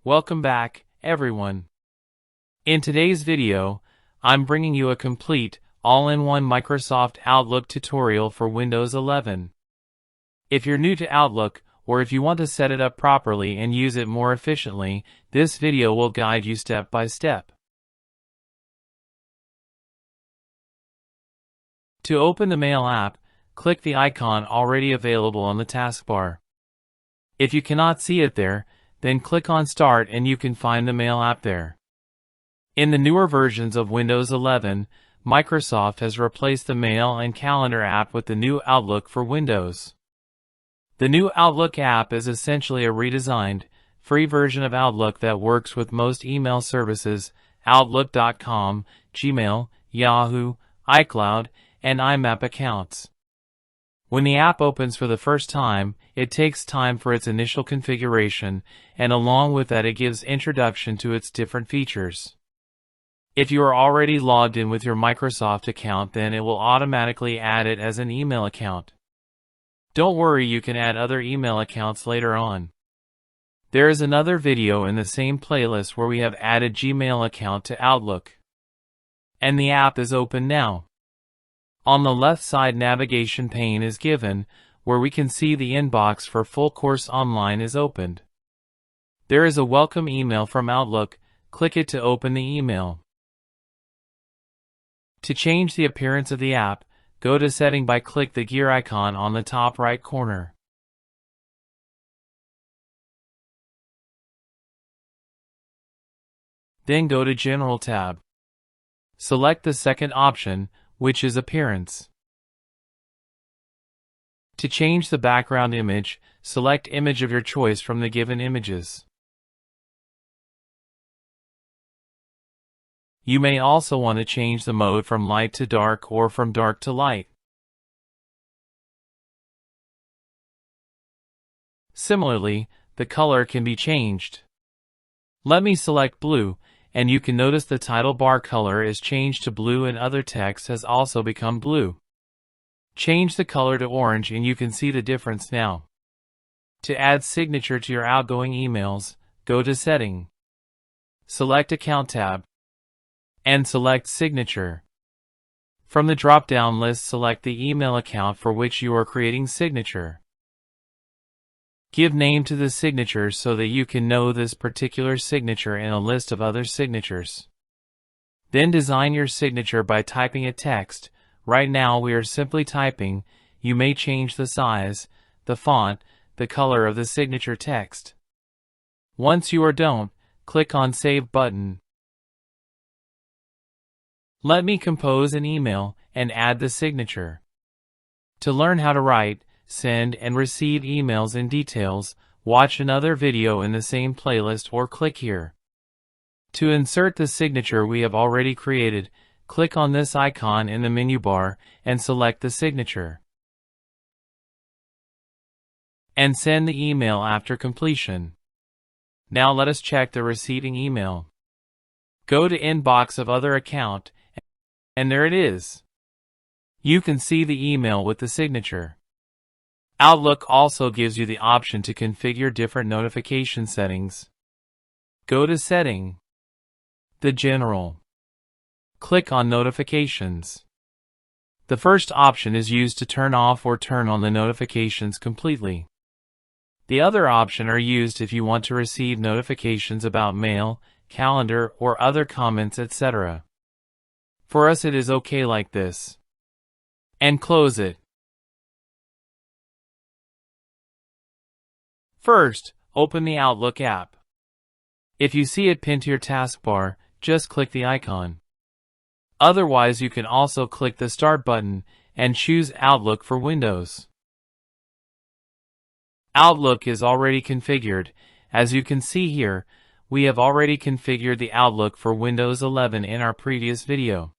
Welcome back, everyone. In today's video, I'm bringing you a complete, all-in-one Microsoft Outlook tutorial for Windows 11. If you're new to Outlook, or if you want to set it up properly and use it more efficiently, this video will guide you step by step. To open the Mail app, click the icon already available on the taskbar. If you cannot see it there, then click on Start and you can find the Mail app there. In the newer versions of Windows 11, Microsoft has replaced the Mail and Calendar app with the new Outlook for Windows. The new Outlook app is essentially a redesigned, free version of Outlook that works with most email services, Outlook.com, Gmail, Yahoo, iCloud, and IMAP accounts. When the app opens for the first time, it takes time for its initial configuration, and along with that it gives introduction to its different features. If you are already logged in with your Microsoft account, then it will automatically add it as an email account. Don't worry, you can add other email accounts later on. There is another video in the same playlist where we have added Gmail account to Outlook. And the app is open now. On the left side, navigation pane is given, where we can see the inbox for Full Course Online is opened. There is a welcome email from Outlook. Click it to open the email. To change the appearance of the app, go to Setting by click the gear icon on the top right corner. Then go to General tab. Select the second option, which is Appearance. To change the background image, select image of your choice from the given images. You may also want to change the mode from light to dark or from dark to light. Similarly, the color can be changed. Let me select blue, and you can notice the title bar color is changed to blue and other text has also become blue. Change the color to orange and you can see the difference now. To add signature to your outgoing emails, go to Setting. Select Account tab. And select Signature. From the drop-down list, select the email account for which you are creating signature. Give name to the signature so that you can know this particular signature in a list of other signatures. Then design your signature by typing a text. Right now we are simply typing. You may change the size, the font, the color of the signature text. Once you are done, click on Save button. Let me compose an email and add the signature. To learn how to write, send and receive emails in details, watch another video in the same playlist or click here. To insert the signature we have already created, click on this icon in the menu bar and select the signature. And send the email after completion. Now let us check the receiving email. Go to Inbox of Other Account, and there it is. You can see the email with the signature. Outlook also gives you the option to configure different notification settings. Go to Setting. The General. Click on Notifications. The first option is used to turn off or turn on the notifications completely. The other option are used if you want to receive notifications about mail, calendar, or other comments, etc. For us it is okay like this. And close it. First, open the Outlook app. If you see it pinned to your taskbar, just click the icon. Otherwise, you can also click the Start button and choose Outlook for Windows. Outlook is already configured. As you can see here, we have already configured the Outlook for Windows 11 in our previous video.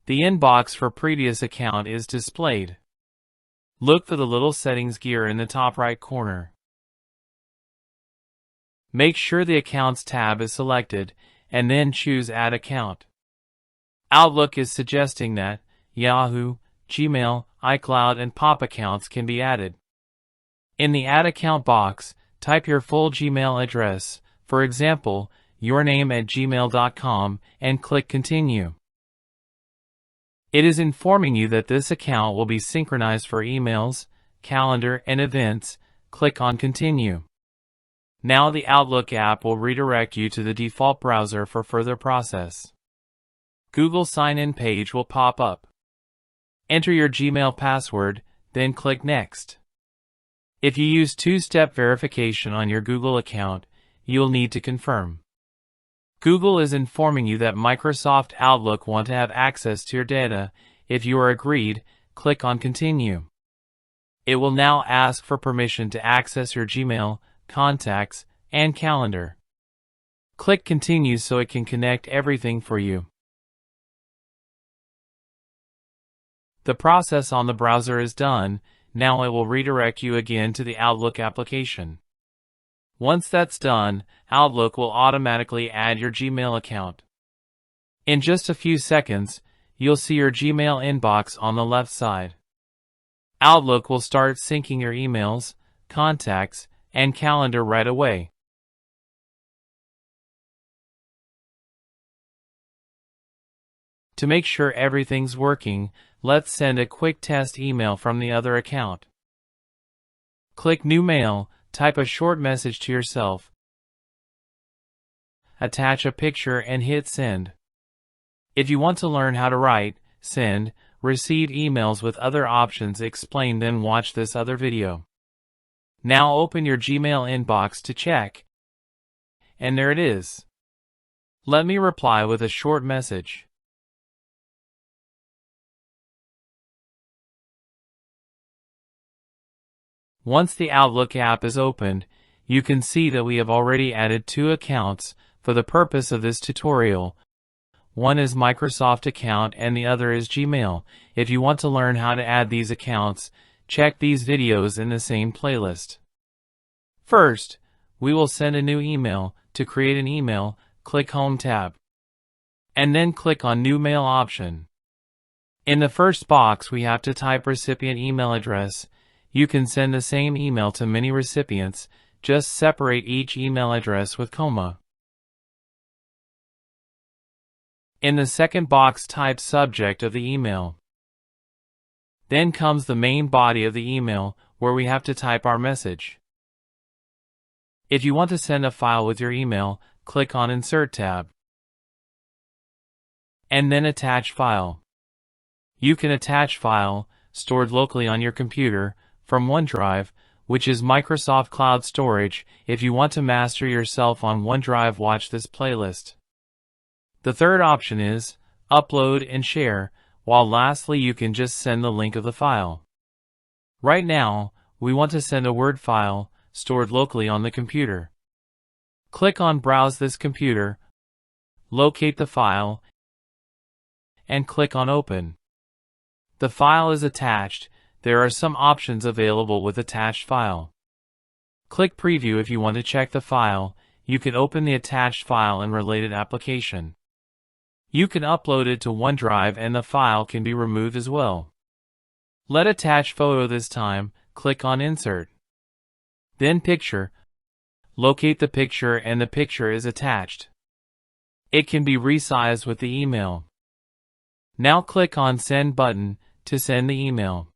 The inbox for previous account is displayed. Look for the little settings gear in the top right corner. Make sure the Accounts tab is selected, and then choose Add Account. Outlook is suggesting that Yahoo, Gmail, iCloud, and Pop accounts can be added. In the Add Account box, type your full Gmail address, for example, yourname@gmail.com, and click Continue. It is informing you that this account will be synchronized for emails, calendar, and events. Click on Continue. Now the Outlook app will redirect you to the default browser for further process. Google sign-in page will pop up. Enter your Gmail password, then click Next. If you use two-step verification on your Google account, you'll need to confirm. Google is informing you that Microsoft Outlook want to have access to your data. If you are agreed, click on Continue. It will now ask for permission to access your Gmail, contacts, and calendar. Click Continue so it can connect everything for you. The process on the browser is done. Now it will redirect you again to the Outlook application. Once that's done, Outlook will automatically add your Gmail account. In just a few seconds, you'll see your Gmail inbox on the left side. Outlook will start syncing your emails, contacts, and calendar right away. To make sure everything's working, let's send a quick test email from the other account. Click New Mail, type a short message to yourself, attach a picture, and hit Send. If you want to learn how to write, send, receive emails with other options explained, then watch this other video. Now open your Gmail inbox to check. And there it is. Let me reply with a short message. Once the Outlook app is opened, you can see that we have already added 2 accounts for the purpose of this tutorial. One is Microsoft account and the other is Gmail. If you want to learn how to add these accounts, check these videos in the same playlist. First, we will send a new email. To create an email, click Home tab. And then click on New Mail option. In the first box we have to type recipient email address. You can send the same email to many recipients, just separate each email address with comma. In the second box type subject of the email. Then comes the main body of the email, where we have to type our message. If you want to send a file with your email, click on Insert tab. And then Attach File. You can attach file, stored locally on your computer, from OneDrive, which is Microsoft Cloud Storage. If you want to master yourself on OneDrive, watch this playlist. The third option is Upload and Share, while lastly you can just send the link of the file. Right now, we want to send a Word file, stored locally on the computer. Click on Browse this computer, locate the file, and click on Open. The file is attached. There are some options available with attached file. Click Preview if you want to check the file. You can open the attached file in related application. You can upload it to OneDrive and the file can be removed as well. Let attach photo this time. Click on Insert. Then Picture. Locate the picture and the picture is attached. It can be resized with the email. Now click on Send button to send the email.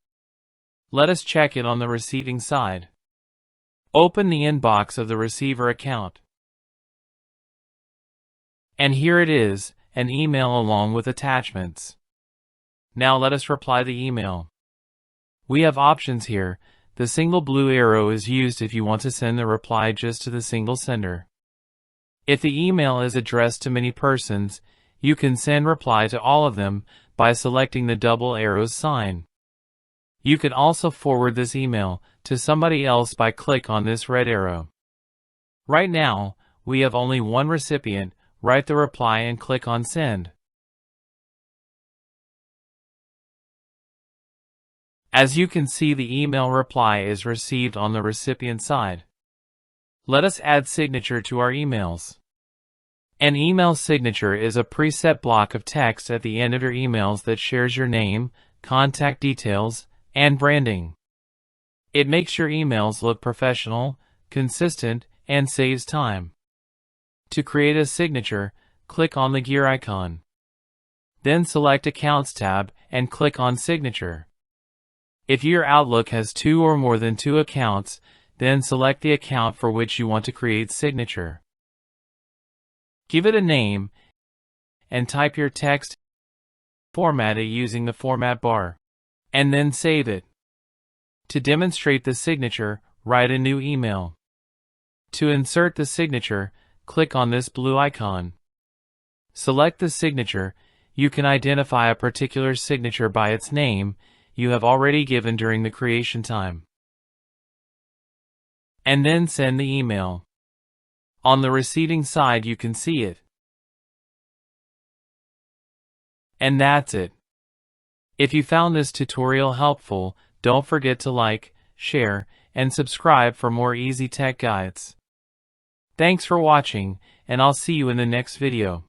Let us check it on the receiving side. Open the inbox of the receiver account. And here it is, an email along with attachments. Now let us reply the email. We have options here. The single blue arrow is used if you want to send the reply just to the single sender. If the email is addressed to many persons, you can send reply to all of them by selecting the double arrows sign. You can also forward this email to somebody else by click on this red arrow. Right now, we have only one recipient. Write the reply and click on Send. As you can see, the email reply is received on the recipient side. Let us add signature to our emails. An email signature is a preset block of text at the end of your emails that shares your name, contact details, and branding. It makes your emails look professional, consistent, and saves time. To create a signature, click on the gear icon. Then select Accounts tab and click on Signature. If your Outlook has 2 or more than 2 accounts, then select the account for which you want to create signature. Give it a name and type your text. Format it using the format bar, and then save it. To demonstrate the signature, write a new email. To insert the signature, click on this blue icon. Select the signature. You can identify a particular signature by its name you have already given during the creation time. And then send the email. On the receiving side you can see it. And that's it. If you found this tutorial helpful, don't forget to like, share, and subscribe for more easy tech guides. Thanks for watching, and I'll see you in the next video.